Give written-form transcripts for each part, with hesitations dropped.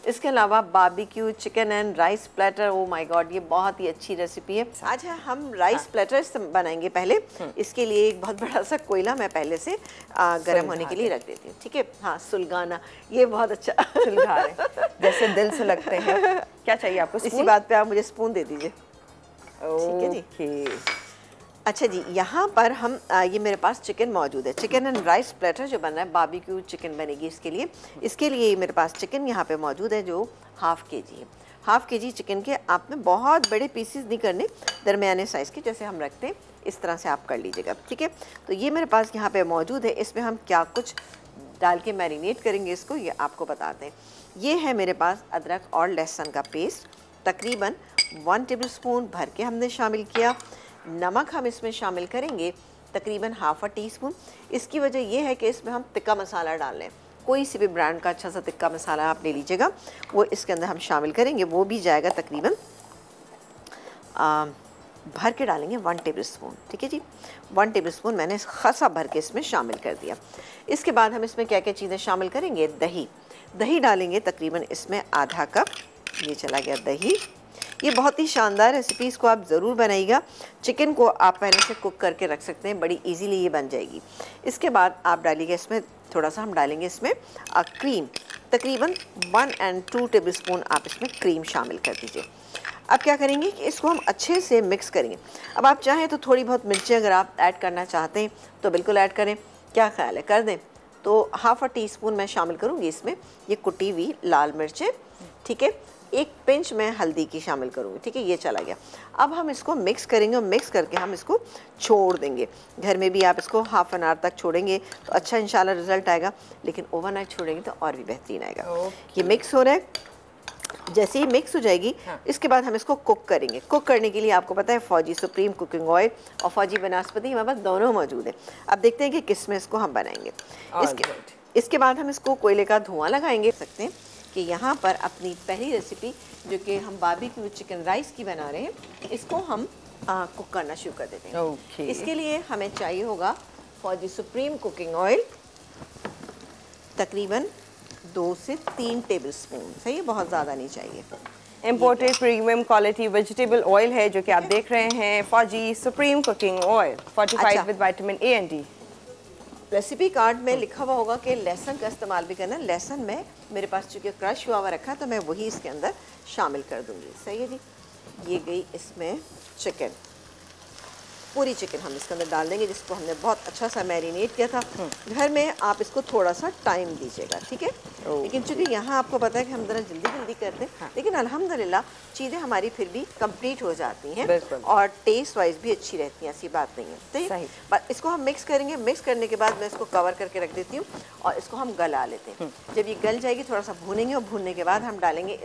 इसके अलावा barbecue chicken and rice platter, oh my God, ये बहुत ही अच्छी रेसिपी है। आज हम राइस प्लेटर बनाएंगे। पहले इसके लिए एक बहुत बड़ा सा कोयला मैं पहले से गर्म होने के लिए रख देती हूँ, ठीक है। हाँ, सुलगाना, ये बहुत अच्छा सुलगा रहे जैसे दिल से लगते हैं। क्या चाहिए आपको? इसी बात पे आप मुझे स्पून दे दीजिए। ठीक है जी। अच्छा जी, यहाँ पर हम ये मेरे पास चिकन मौजूद है, चिकन एंड राइस प्लेटर जो बन रहा है, बारबेक्यू चिकन बनेगी इसके लिए मेरे पास चिकन यहाँ पे मौजूद है जो ½ kg है। ½ kg चिकन के आपने बहुत बड़े पीसेस नहीं करने, दरमियाने साइज़ के जैसे हम रखते हैं इस तरह से आप कर लीजिएगा, ठीक है। तो ये मेरे पास यहाँ पे मौजूद है। इसमें हम क्या कुछ डाल के मैरिनेट करेंगे इसको, ये आपको बताते हैं। ये है मेरे पास अदरक और लहसुन का पेस्ट, तकरीबन 1 टेबलस्पून भर के हमने शामिल किया। नमक हम इसमें शामिल करेंगे तकरीबन ½ टीस्पून। इसकी वजह यह है कि इसमें हम तिक्का मसाला डाल रहे हैं, कोई सी भी ब्रांड का अच्छा सा तिक्का मसाला आप ले लीजिएगा, वो इसके अंदर हम शामिल करेंगे। वो भी जाएगा तकरीबन भर के डालेंगे 1 टेबलस्पून, ठीक है जी। 1 टेबलस्पून मैंने खासा भर के इसमें शामिल कर दिया। इसके बाद हम इसमें क्या क्या चीज़ें शामिल करेंगे? दही डालेंगे तकरीबन इसमें ½ कप। ये चला गया दही। ये बहुत ही शानदार रेसिपी, इसको आप ज़रूर बनाइएगा। चिकन को आप पहले से कुक करके रख सकते हैं, बड़ी इजीली ये बन जाएगी। इसके बाद आप डालिएगा इसमें थोड़ा सा, हम डालेंगे इसमें क्रीम, तकरीबन 1 और 2 टेबलस्पून आप इसमें क्रीम शामिल कर दीजिए। अब क्या करेंगे कि इसको हम अच्छे से मिक्स करेंगे। अब आप चाहें तो थोड़ी बहुत मिर्चें अगर आप ऐड करना चाहते हैं तो बिल्कुल ऐड करें, क्या ख्याल है, कर दें? तो ½ टीस्पून मैं शामिल करूँगी इसमें ये कुटी हुई लाल मिर्चें, ठीक है। 1 पिंच मैं हल्दी की शामिल करूँगी, ठीक है। ये चला गया। अब हम इसको मिक्स करेंगे और मिक्स करके हम इसको छोड़ देंगे। घर में भी आप इसको ½ एन आवर तक छोड़ेंगे तो अच्छा इंशाल्लाह रिजल्ट आएगा, लेकिन ओवरनाइट छोड़ेंगे तो और भी बेहतरीन आएगा। ये मिक्स हो रहा है। जैसे ही मिक्स हो जाएगी इसके बाद हम इसको कुक करेंगे। कुक करने के लिए आपको पता है फौजी सुप्रीम कुकिंग ऑयल और फौजी बनास्पति हमारे पास दोनों मौजूद है। अब देखते हैं कि किस में इसको हम बनाएंगे। इसके बाद हम इसको कोयले का धुआं लगाएंगे। सकते हैं कि यहाँ पर अपनी पहली रेसिपी जो कि हम बारबेक्यू चिकन राइस की बना रहे हैं, इसको हम कुक करना शुरू कर देते हैं। इसके लिए हमें चाहिए होगा फौजी सुप्रीम कुकिंग ऑयल, तकरीबन 2 से 3 टेबलस्पून, सही है, बहुत ज़्यादा नहीं चाहिए। Imported premium quality vegetable oil है जो कि आप देख रहे हैं, फौजी supreme cooking oil, fortified with vitamin A and D. Recipe card में लिखा हुआ होगा कि लहसुन का इस्तेमाल भी करना। लहसुन में मेरे पास चूँकि क्रश हुआ रखा है तो मैं वही इसके अंदर शामिल कर दूँगी, सही है जी। ये गई इसमें चिकन, पूरी चिकन हम इसके अंदर डाल देंगे जिसको हमने बहुत अच्छा सा मैरिनेट किया था। घर में आप इसको थोड़ा सा टाइम दीजिएगा, ठीक है। लेकिन चूँकि यहाँ आपको पता है कि हम ज़रा जल्दी करते हैं, लेकिन अल्हम्दुलिल्लाह चीज़ें हमारी फिर भी कंप्लीट हो जाती हैं और टेस्ट वाइज भी अच्छी रहती हैं, ऐसी बात नहीं है, सही। बस इसको हम मिक्स करेंगे। मिक्स करने के बाद मैं इसको कवर करके रख देती हूँ और इसको हम गला लेते हैं। जब ये गल जाएगी थोड़ा सा भूनेंगे और भूनने के बाद हम डालेंगे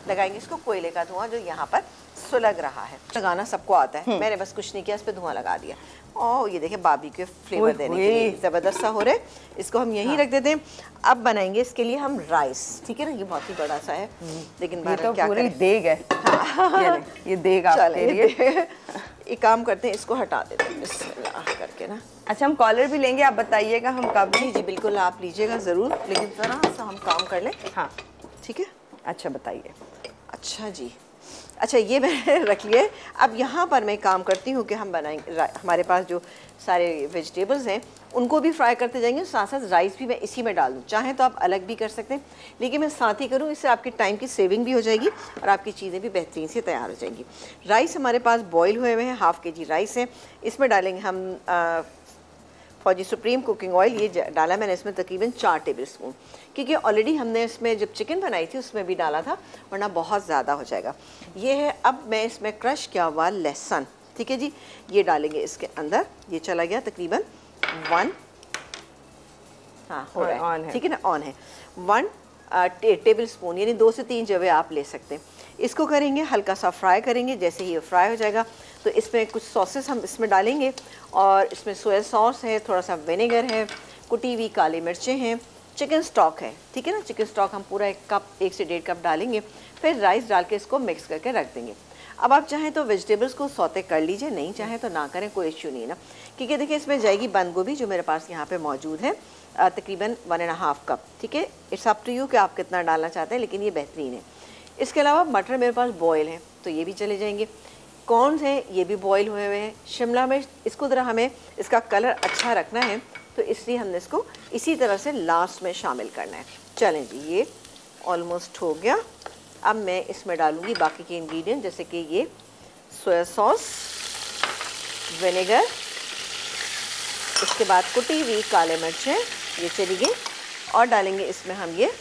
लगाएंगे इसको कोयले का धुआं जो यहाँ पर सुलग रहा है। लगाना सबको आता है, मैंने बस कुछ नहीं किया, इस पे धुआं लगा दिया। और ये देखिए बारबेक्यू के फ्लेवर देने के लिए ज़बरदस्त सा हो रहा है। इसको हम यहीं रख देते हैं। अब बनाएंगे इसके लिए हम राइस, ठीक है ना। ये बहुत ही बड़ा सा है लेकिन तो क्या पूरी देग है। ये देग आपके लिए। एक काम करते हैं, इसको हटा देते हैं बिस्मिल्लाह करके ना। अच्छा, हम कॉलर भी लेंगे, आप बताइएगा हम कब। जी बिल्कुल, आप लीजिएगा ज़रूर, लेकिन ज़रा सा हम काम कर लें। हाँ ठीक है। अच्छा बताइए। अच्छा जी, अच्छा ये मैंने रख लिया है। अब यहाँ पर मैं काम करती हूँ कि हम बनाएंगे, हमारे पास जो सारे वेजिटेबल्स हैं उनको भी फ्राई करते जाएंगे, साथ साथ राइस भी मैं इसी में डाल दूँ। चाहें तो आप अलग भी कर सकते हैं, लेकिन मैं साथ ही करूँ, इससे आपके टाइम की सेविंग भी हो जाएगी और आपकी चीज़ें भी बेहतरीन से तैयार हो जाएंगी। राइस हमारे पास बॉयल हुए हुए हैं, ½ kg राइस है। इसमें डालेंगे हम फौजी सुप्रीम कुकिंग ऑयल, ये डाला मैंने इसमें तकरीबन 4 टेबलस्पून, क्योंकि ऑलरेडी हमने इसमें जब चिकन बनाई थी उसमें भी डाला था, वरना बहुत ज़्यादा हो जाएगा। ये है। अब मैं इसमें क्रश किया हुआ लहसुन, ठीक है जी, ये डालेंगे इसके अंदर। ये चला गया तकरीबन 1, हाँ हो रहा है, ठीक है ना, ऑन है। 1 टेबलस्पून यानी 2 से 3 जवे आप ले सकते हैं। इसको करेंगे हल्का सा फ्राई करेंगे। जैसे ही ये फ्राई हो जाएगा तो इसमें कुछ सॉसेस हम इसमें डालेंगे, और इसमें सोया सॉस है, थोड़ा सा विनेगर है, कुटी हुई काली मिर्चें हैं, चिकन स्टॉक है, ठीक है ना। चिकन स्टॉक हम पूरा 1 कप 1 से 1.5 कप डालेंगे। फिर राइस डाल के इसको मिक्स करके रख देंगे। अब आप चाहें तो वेजिटेबल्स को सौते कर लीजिए, नहीं चाहें तो ना करें, कोई इश्यू नहीं ना, क्योंकि देखिए इसमें जाएगी बंद गोभी जो मेरे पास यहाँ पे मौजूद है तकरीबन 1.5 कप। ठीक है, इट्स अप टू यू कि आप कितना डालना चाहते हैं, लेकिन ये बेहतरीन है। इसके अलावा मटर मेरे पास बॉयल है तो ये भी चले जाएंगे, कॉर्न्स हैं ये भी बॉयल हुए हुए हैं, शिमला मिर्च, इसको ज़रा हमें इसका कलर अच्छा रखना है तो इसलिए हमने इसको इसी तरह से लास्ट में शामिल करना है। चलें जी, ये ऑलमोस्ट हो गया। अब मैं इसमें डालूंगी बाकी के इंग्रेडिएंट, जैसे कि ये सोया सॉस, विनेगर, इसके बाद कुटी हुई काले मिर्चें ये चली गई, और डालेंगे इसमें हम ये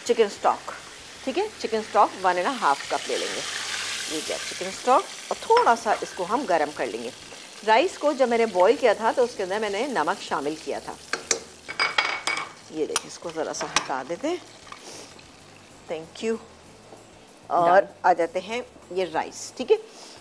चिकन स्टॉक। ठीक है, चिकन स्टॉक 1.5 कप ले लेंगे, ये क्या चिकन स्टॉक, और थोड़ा सा इसको हम गरम कर लेंगे। राइस को जब मैंने बॉईल किया था तो उसके अंदर मैंने नमक शामिल किया था। ये देखिए, इसको ज़रा सा हटा देते हैं, थैंक यू। और आ जाते हैं ये राइस। ठीक है,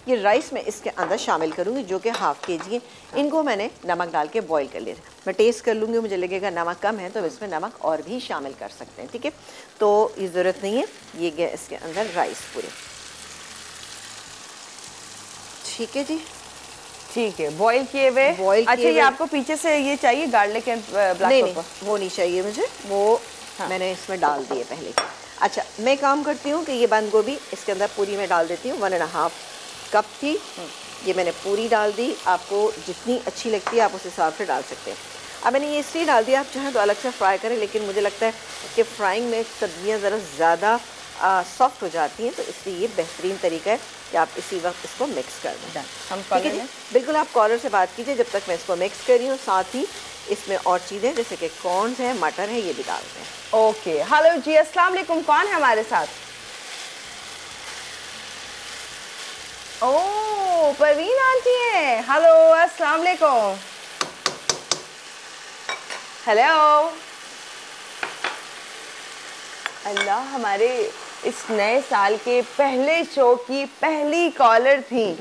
ये राइस मैं इसके अंदर शामिल करूँगी जो कि ½ kg है। इनको मैंने नमक डाल के बॉईल कर लिया। मैं टेस्ट कर लूँगी, मुझे लगेगा नमक कम है तो इसमें नमक और भी शामिल कर सकते हैं। ठीक है, तो ये ज़रूरत नहीं है, ये गया इसके अंदर राइस पूरे। ठीक है जी, ठीक है, बॉईल किए हुए। अच्छा, ये आपको पीछे से ये चाहिए गार्लिक एंड ब्लैक पेपर? नहीं, वो नहीं चाहिए मुझे, वो मैंने इसमें डाल दिए पहले। अच्छा, मैं काम करती हूँ कि ये बंद गोभी इसके अंदर पूरी में डाल देती हूँ। 1.5 कप थी, ये मैंने पूरी डाल दी। आपको जितनी अच्छी लगती है आप उस हिसाब से डाल सकते हैं। अब मैंने ये इसलिए डाल दिया, आप चाहें तो अलग से फ्राई करें, लेकिन मुझे लगता है कि फ्राइंग में सब्जियाँ ज़रा ज़्यादा सॉफ्ट हो जाती हैं, तो इसलिए ये बेहतरीन तरीका है कि आप इसी वक्त इसको मिक्स कर दें। हम ठीक है, बिल्कुल आप कॉलर से बात कीजिए जब तक मैं इसको मिक्स कर रही हूँ। साथ ही इसमें और चीज़ें जैसे कि कॉर्न्स हैं, मटर है, ये भी डालते हैं। ओके, हेलो जी, अस्सलाम वालेकुम, कौन है हमारे साथ? ओह, परवीन आंटी है। हेलो, अस्सलाम वालेकुम। हेलो, अल्लाह, हमारे इस नए साल के पहले शो की पहली कॉलर थी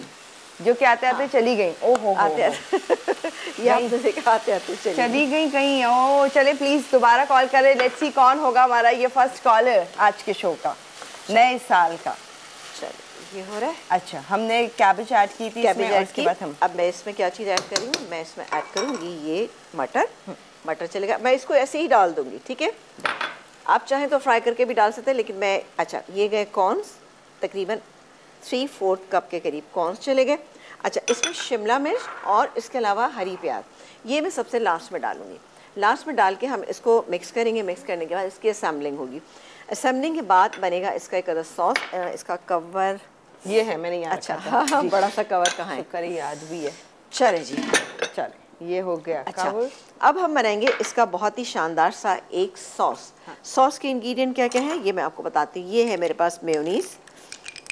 जो कि आते आते चली गई। ओहो, आते ये आपने देखा, आते आते चली गई कहीं। ओ चले, प्लीज दोबारा कॉल करें, लेट्स सी कौन होगा हमारा ये फर्स्ट कॉलर आज के शो का, नए साल का। चलिए, ये हो रहा है। अच्छा, हमने कैबेज ऐड की थी इसमें, और इसके बाद हम अब मैं इसमें क्या चीज़ ऐड करूँगी, मैं इसमें ऐड करूँगी ये मटर। मटर चलेगा, मैं इसको ऐसे ही डाल दूँगी। ठीक है, आप चाहें तो फ्राई करके भी डाल सकते हैं, लेकिन मैं, अच्छा, ये गए कॉर्न्स, तकरीबन 3/4 कप के करीब कॉर्न्स चले गए। अच्छा, इसमें शिमला मिर्च और इसके अलावा हरी प्याज, ये मैं सबसे लास्ट में डालूंगी। लास्ट में डाल के हम इसको मिक्स करेंगे। मिक्स करने के बाद इसकी असेंबलिंग होगी। असेंबलिंग के बाद बनेगा इसका एक अदर सॉस। इसका कवर ये है, मैंने याद अच्छा, हाँ, बड़ा सा कवर कहाँ है? करे, याद भी है। चले जी, चले, ये हो गया। अच्छा, अब हम बनाएंगे इसका बहुत ही शानदार सा एक सॉस। सॉस के इंग्रेडिएंट क्या क्या है ये मैं आपको बताती हूँ। ये है मेरे पास मेयोनीज़,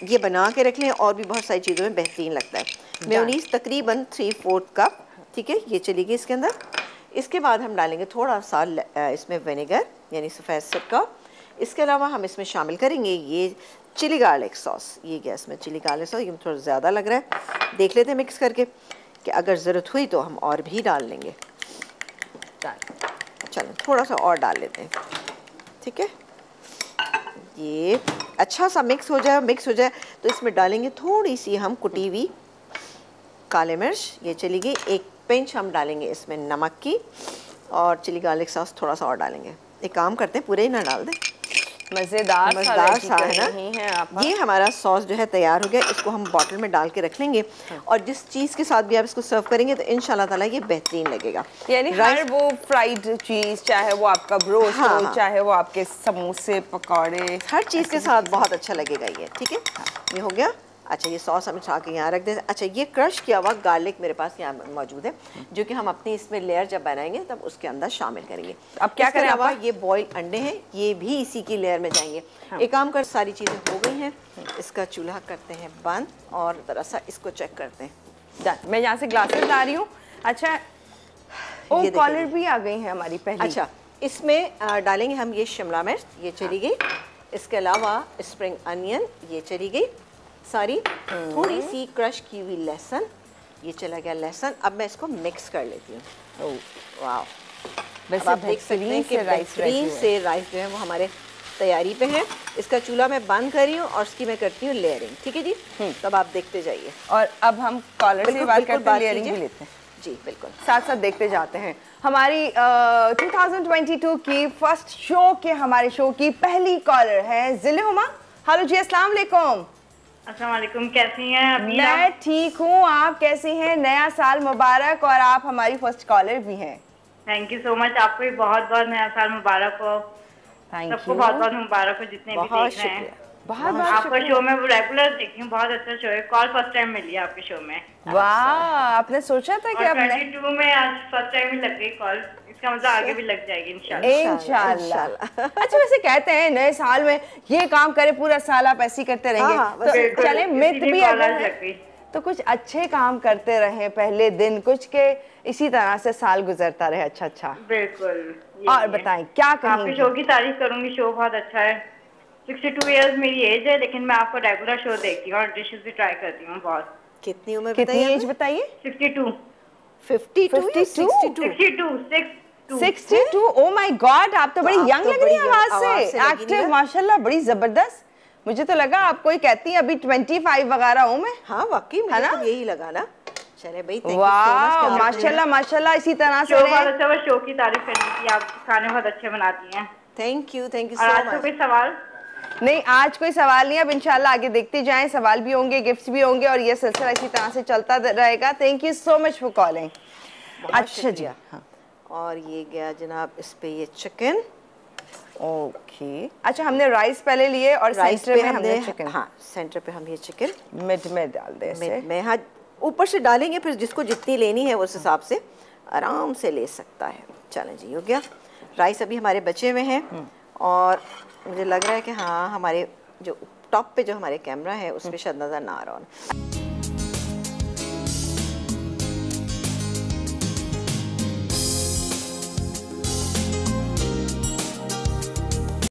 ये बना के रख लें, और भी बहुत सारी चीज़ों में बेहतरीन लगता है। मेयोनीज़ तकरीबन 3/4 कप। ठीक है, ये चली गई इसके अंदर। इसके बाद हम डालेंगे थोड़ा सा इसमें विनेगर यानी सफ़ेद सिरका। इसके अलावा हम इसमें शामिल करेंगे ये चिली गार्लिक सॉस। ये गैस में चिली गार्लिक सॉस, ये थोड़ा ज़्यादा लग रहा है, देख लेते हैं मिक्स करके कि अगर ज़रूरत हुई तो हम और भी डाल लेंगे। चलो, थोड़ा सा और डाल लेते हैं। ठीक है, ये अच्छा सा मिक्स हो जाए तो इसमें डालेंगे थोड़ी सी हम कुटी हुई काले मिर्च, ये चली गई। एक पिंच हम डालेंगे इसमें नमक की, और चिली गार्लिक सॉस थोड़ा सा और डालेंगे। एक काम करते हैं, पूरे ही ना डाल दें, मज़ेदार सा है ना। ये हमारा सॉस जो है तैयार हो गया। इसको हम बॉटल में डाल के रख लेंगे, और जिस चीज़ के साथ भी आप इसको सर्व करेंगे तो इंशाल्लाह ताला ये बेहतरीन लगेगा। यानी हर वो फ्राइड चीज़, चाहे वो आपका ब्रोस्ट हो, चाहे वो आपके समोसे पकौड़े, हर चीज़ के साथ बहुत अच्छा लगेगा ये। ठीक है, ये हो गया। अच्छा, ये सॉस हम उठा के यहाँ रख दें। अच्छा, ये क्रश किया हुआ गार्लिक मेरे पास यहाँ मौजूद है, जो कि हम अपनी इसमें लेयर जब बनाएंगे तब उसके अंदर शामिल करेंगे। अब क्या करें? अलावा ये बॉयल अंडे हैं, ये भी इसी की लेयर में जाएंगे। एक काम कर, सारी चीज़ें हो गई हैं, इसका चूल्हा करते हैं बंद, और ज़रा सा इसको चेक करते हैं। मैं यहाँ से ग्लासेस ला रही हूँ। अच्छा, ओ कॉलर भी आ गई है हमारी पहली। अच्छा, इसमें डालेंगे हम ये शिमला मिर्च, ये चली गई। इसके अलावा स्प्रिंग अनियन, ये चली गई सारी। थोड़ी सी क्रश की हुई लहसुन, ये चला गया लहसुन। अब मैं इसको मिक्स कर लेती हूँ। वाह, वैसे आप देख सकते हैं कि बेहतरीन से राइस जो है वो हमारे तैयारी पे है। इसका चूल्हा मैं बंद कर रही हूँ और इसकी मैं करती हूँ लेयरिंग, ठीक है जी। तब आप देखते जाइए। और अब हम कॉलर से बात करते हैं, लेयरिंग भी लेते हैं। जी बिल्कुल, साथ साथ देखते जाते हैं। हमारी 2022 की फर्स्ट शो के हमारे शो की पहली कॉलर है ज़िले हुमा। हेलो जी, अस्सलाम वालेकुम। अस्सलाम वालेकुम, कैसी हैं अभी? मैं ठीक हूँ, आप कैसी हैं? नया साल मुबारक, और आप हमारी फर्स्ट कॉलर भी हैं। थैंक यू सो मच, आपको भी बहुत बहुत नया साल मुबारक हो। थैंक यू, सबको बहुत बहुत मुबारक हो जितने भी देख रहे हैं। बहुत बहुत आपका शो में रेगुलर देखती हूँ, बहुत अच्छा शो है। कॉल फर्स्ट टाइम मिली है आपके शो में। वाह, आपने सोचा था कि और आपने 22 में आज फर्स्ट टाइम ही लग गई कॉल, इसका मतलब आगे भी लग जाएगी इंशाल्लाह। इंशाल्लाह। अच्छा, वैसे कहते हैं नए साल में ये काम करे पूरा साल आप ऐसे ही करते रहेंगे। तो चले मिथ भी अगर है तो कुछ अच्छे काम करते रहे पहले दिन, कुछ के इसी तरह से साल गुजरता रहे। अच्छा अच्छा, बिल्कुल। और बताएं क्या कहेंगे? आपके शो की तारीफ करूंगी, शो बहुत अच्छा है। 62 इयर्स मेरी एज है, लेकिन मैं आपको रेगुलर शो देखती हूँ और डिशेस भी ट्राई करती हूँ बहुत। कितनी उम्र, कितनी एज बताइए? 62। 62। ओह माय गॉड, आप तो बड़ी यंग लग रही हैं आवाज से, एक्टिव माशाल्लाह, बड़ी जबरदस्त। मुझे तो लगा आप कोई कहती हैं अभी 25 वगैरह हूँ मैं। हाँ वाकई मुझे तो यही लगा ना। चले भाई, वाह माशाल्लाह माशाल्लाह, इसी तरह से शो की तारीफ करनी थी, आप खाने बहुत अच्छे बनाती हैं। Thank you so much. कोई सवाल? नहीं, आज कोई सवाल नहीं, अब इंशाल्लाह आगे देखते जाएं, सवाल भी होंगे, गिफ्ट्स भी होंगे, और ये सिलसिला इसी तरह से चलता रहेगा। Thank you so much for calling. अच्छा जी, हाँ। और ये गया जनाब इस पे ये चिकन। ओके, अच्छा, हमने राइस पहले लिए और सेंटर में हमने चिकन। हाँ, सेंटर पे हम ये चिकन मिड में डाल दे, मिड में। हाँ, ऊपर से डालेंगे, फिर जिसको जितनी लेनी है उस हिसाब से आराम से ले सकता है। चलें जी, हो गया। राइस अभी हमारे बचे हुए हैं, और मुझे लग रहा है कि हाँ, हमारे जो टॉप पे जो हमारे कैमरा है उस पर शायद नज़र ना आ रहा हो।